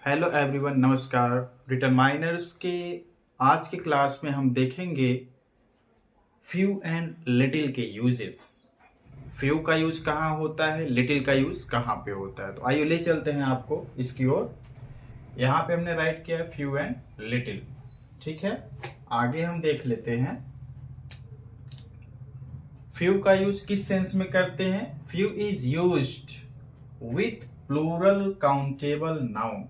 Hello everyone, नमस्कार। Determiners के आज के क्लास में हम देखेंगे फ्यू एंड लिटिल के यूजेस। फ्यू का यूज कहाँ होता है, लिटिल का यूज कहाँ पे होता है। तो आइए ले चलते हैं आपको इसकी ओर। यहाँ पे हमने राइट किया है फ्यू एंड लिटिल, ठीक है। आगे हम देख लेते हैं फ्यू का यूज किस सेंस में करते हैं। Few is used with plural countable noun.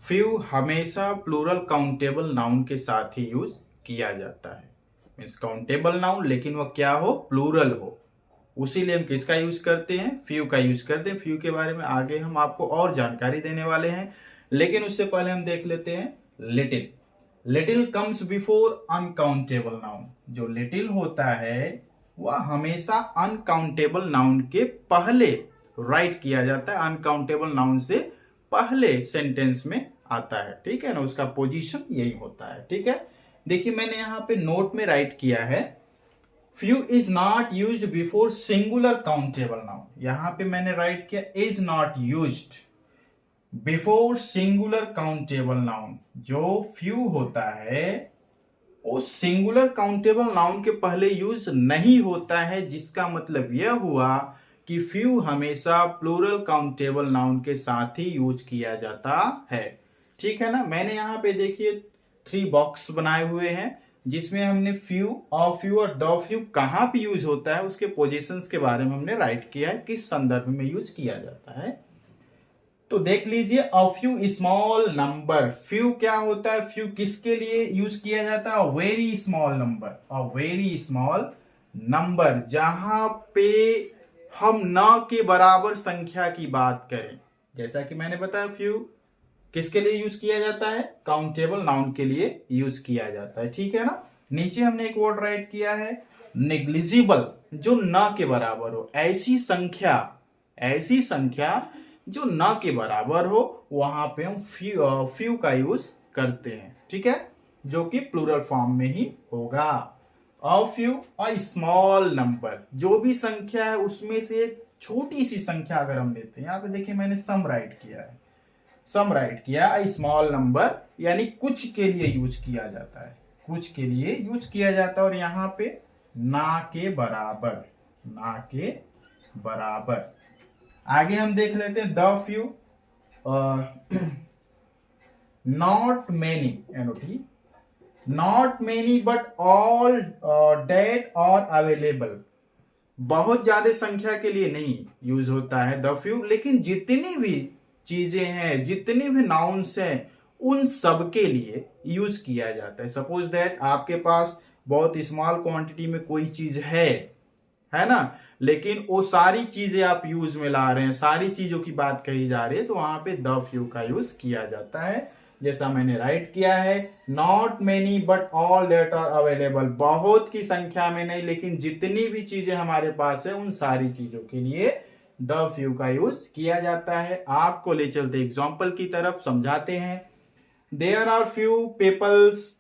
Few हमेशा प्लूरल काउंटेबल नाउन के साथ ही यूज किया जाता है। मीन्स काउंटेबल नाउन लेकिन वह क्या हो, प्लूरल हो। उसीलिए हम किसका यूज करते हैं, फ्यू का यूज करते हैं। फ्यू के बारे में आगे हम आपको और जानकारी देने वाले हैं, लेकिन उससे पहले हम देख लेते हैं little. Little comes before uncountable noun. जो लिटिल होता है वह हमेशा अनकाउंटेबल नाउन के पहले राइट किया जाता है। अनकाउंटेबल नाउन से पहले सेंटेंस में आता है, ठीक है ना। उसका पोजीशन यही होता है, ठीक है। देखिए मैंने यहां पे नोट में राइट किया है few is not used before singular countable noun. यहां पे मैंने राइट किया is not used before singular countable noun. जो फ्यू होता है वो सिंगुलर काउंटेबल नाउन के पहले यूज नहीं होता है, जिसका मतलब यह हुआ कि फ्यू हमेशा प्लूरल काउंटेबल नाउन के साथ ही यूज किया जाता है, ठीक है ना। मैंने यहाँ पे देखिए 3 बॉक्स बनाए हुए हैं, जिसमें हमने फ्यू और द फ्यू कहां पे यूज होता है उसके पोजीशंस के बारे में हमने राइट किया है, किस संदर्भ में यूज किया जाता है। तो देख लीजिए a few small number. Few क्या होता है, फ्यू किसके लिए यूज किया जाता है, very small number. A very small number, जहां पे हम न के बराबर संख्या की बात करें। जैसा कि मैंने बताया फ्यू किसके लिए यूज किया जाता है, काउंटेबल नाउन के लिए यूज किया जाता है, ठीक है ना। नीचे हमने एक वर्ड राइट किया है नेग्लिजिबल, जो न के बराबर हो। ऐसी संख्या जो न के बराबर हो, वहां पे हम फ्यू का यूज करते हैं, ठीक है, जो कि प्लूरल फॉर्म में ही होगा। A few a small number, जो भी संख्या है उसमें से एक छोटी सी संख्या अगर हम लेते हैं। यहां पे देखिए मैंने सम राइट किया है, सम राइट किया। अ स्मॉल नंबर यानी कुछ के लिए यूज किया जाता है, कुछ के लिए यूज किया जाता है। और यहां पे ना के बराबर, ना के बराबर। आगे हम देख लेते हैं the few not many, N O T, not many but all that are available. बहुत ज्यादा संख्या के लिए नहीं यूज होता है द फ्यू, लेकिन जितनी भी चीजें हैं, जितनी भी नाउन्स हैं, उन सब के लिए यूज किया जाता है। सपोज दैट आपके पास बहुत स्मॉल क्वांटिटी में कोई चीज है ना, लेकिन वो सारी चीजें आप यूज में ला रहे हैं, सारी चीजों की बात कही जा रही है, तो वहां पे द फ्यू का यूज किया जाता है। जैसा मैंने राइट किया है not many but all that are available. बहुत की संख्या में नहीं, लेकिन जितनी भी चीजें हमारे पास है उन सारी चीजों के लिए द फ्यू का यूज किया जाता है। आपको ले चलते एग्जाम्पल की तरफ, समझाते हैं। There are few apples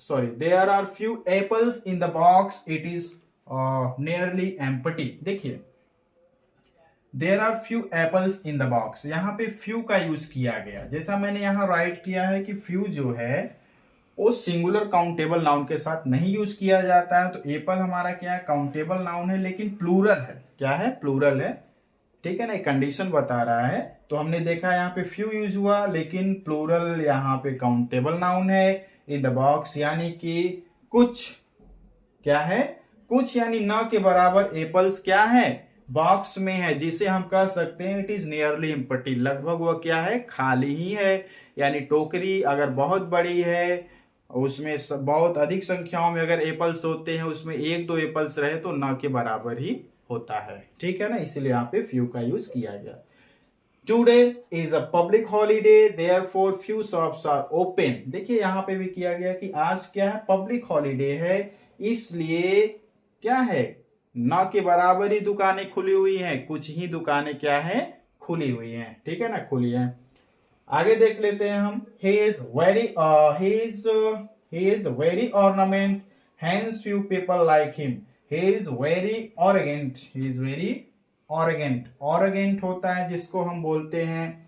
in the box, it is nearly empty. देखिए there are few apples in the box, यहां पे फ्यू का यूज किया गया। जैसा मैंने यहां राइट किया है कि फ्यू जो है वो सिंगुलर काउंटेबल नाउन के साथ नहीं यूज किया जाता है। तो एपल हमारा क्या है, काउंटेबल नाउन है, लेकिन प्लूरल है। क्या है, प्लूरल है, ठीक है ना। कंडीशन बता रहा है। तो हमने देखा यहाँ पे फ्यू यूज हुआ, लेकिन प्लूरल यहाँ पे काउंटेबल नाउन है। इन द बॉक्स यानी कि कुछ, क्या है, कुछ यानी न के बराबर एप्पल्स क्या है, बॉक्स में है, जिसे हम कह सकते हैं इट इज नियरली एम्प्टी। लगभग वह क्या है, खाली ही है। यानी टोकरी अगर बहुत बड़ी है, उसमें बहुत अधिक संख्याओं में अगर एप्पल्स होते हैं, उसमें 1-2 एप्पल्स रहे तो न के बराबर ही होता है, ठीक है ना। इसलिए यहाँ पे फ्यू का यूज किया गया। Today is a public holiday, therefore few shops are open. देखिए यहाँ पे भी किया गया कि आज क्या है, पब्लिक हॉलीडे है, इसलिए क्या है, न के बराबर ही दुकानें खुली हुई हैं, कुछ ही दुकानें क्या है, खुली हुई हैं, ठीक है ना, खुली हैं। आगे देख लेते हैं हम। he is very ornament, hence few people like him. he is very arrogant, he is very arrogant। arrogant होता है जिसको हम बोलते हैं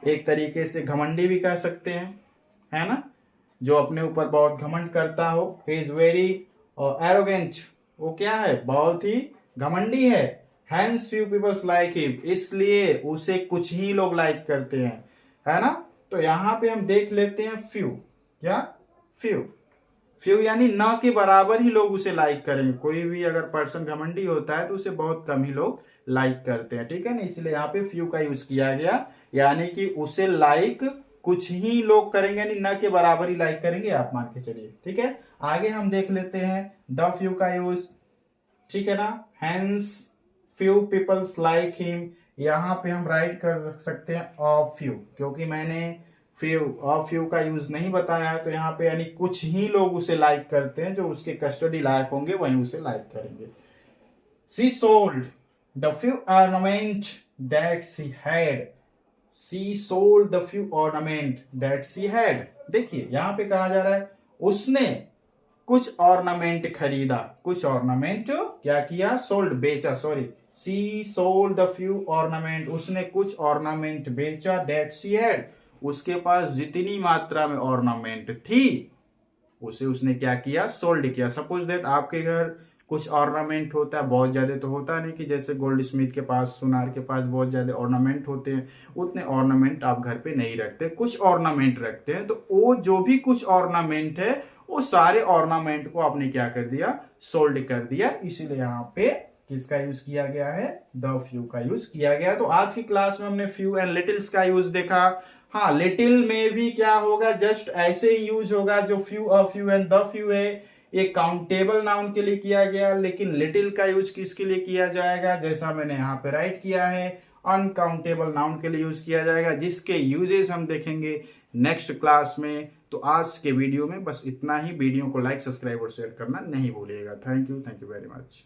एक तरीके से घमंडी भी कह सकते हैं, है ना, जो अपने ऊपर बहुत घमंड करता हो। ही इज वेरी एरोगेंट, वो क्या है, बहुत ही घमंडी है। Hence few peoples like him, इसलिए उसे कुछ ही लोग लाइक करते हैं, है ना। तो यहां पे हम देख लेते हैं फ्यू, क्या, फ्यू, फ्यू यानी न के बराबर ही लोग उसे लाइक करेंगे। कोई भी अगर पर्सन घमंडी होता है तो उसे बहुत कम ही लोग लाइक करते हैं, ठीक है ना, इसलिए यहाँ पे फ्यू का यूज किया गया, यानी कि उसे लाइक कुछ ही लोग करेंगे, यानी न के बराबर ही लाइक करेंगे, आप मान के चलिए, ठीक है। आगे हम देख लेते हैं द फ्यू का यूज, ठीक है ना। Hence few peoples like him, यहां पे हम राइट कर सकते हैं अ फ्यू, क्योंकि मैंने फ्यू का यूज नहीं बताया है, तो यहाँ पे यानी कुछ ही लोग उसे लाइक करते हैं, जो उसके कस्टडी लायक होंगे वही उसे लाइक करेंगे। She sold the few ornament that she had, she sold the few ornament that she had, देखिए यहां पे कहा जा रहा है उसने कुछ ऑर्नामेंट खरीदा, कुछ ऑर्नामेंट क्या किया, सोल्ड बेचा, sorry, she sold the few ornament, उसने कुछ ऑर्नामेंट बेचा, दैट शी हैड, उसके पास जितनी मात्रा में ऑर्नामेंट थी उसे उसने क्या किया, सोल्ड किया। सपोज दैट आपके घर कुछ ऑर्नामेंट होता है, बहुत ज्यादा तो होता नहीं कि जैसे गोल्ड स्मिथ के पास, सुनार के पास बहुत ज्यादा ऑर्नामेंट होते हैं, उतने ऑर्नामेंट आप घर पे नहीं रखते, कुछ ऑर्नामेंट रखते हैं, तो वो जो भी कुछ ऑर्नामेंट है वो सारे ऑर्नामेंट को आपने क्या कर दिया, सोल्ड कर दिया, इसीलिए यहाँ पे किसका यूज किया गया है, द फ्यू का यूज किया गया। तो आज की क्लास में हमने फ्यू एंड लिटिल्स का यूज देखा। हाँ, लिटिल में भी क्या होगा, जस्ट ऐसे ही यूज होगा जो few, a few and the few है, ये काउंटेबल नाउन के लिए किया गया, लेकिन लिटिल का यूज किसके लिए किया जाएगा, जैसा मैंने यहाँ पे राइट किया है, अनकाउंटेबल नाउन के लिए यूज किया जाएगा, जिसके यूजेस हम देखेंगे नेक्स्ट क्लास में। तो आज के वीडियो में बस इतना ही। वीडियो को लाइक, सब्सक्राइब और शेयर करना नहीं भूलिएगा। Thank you very much.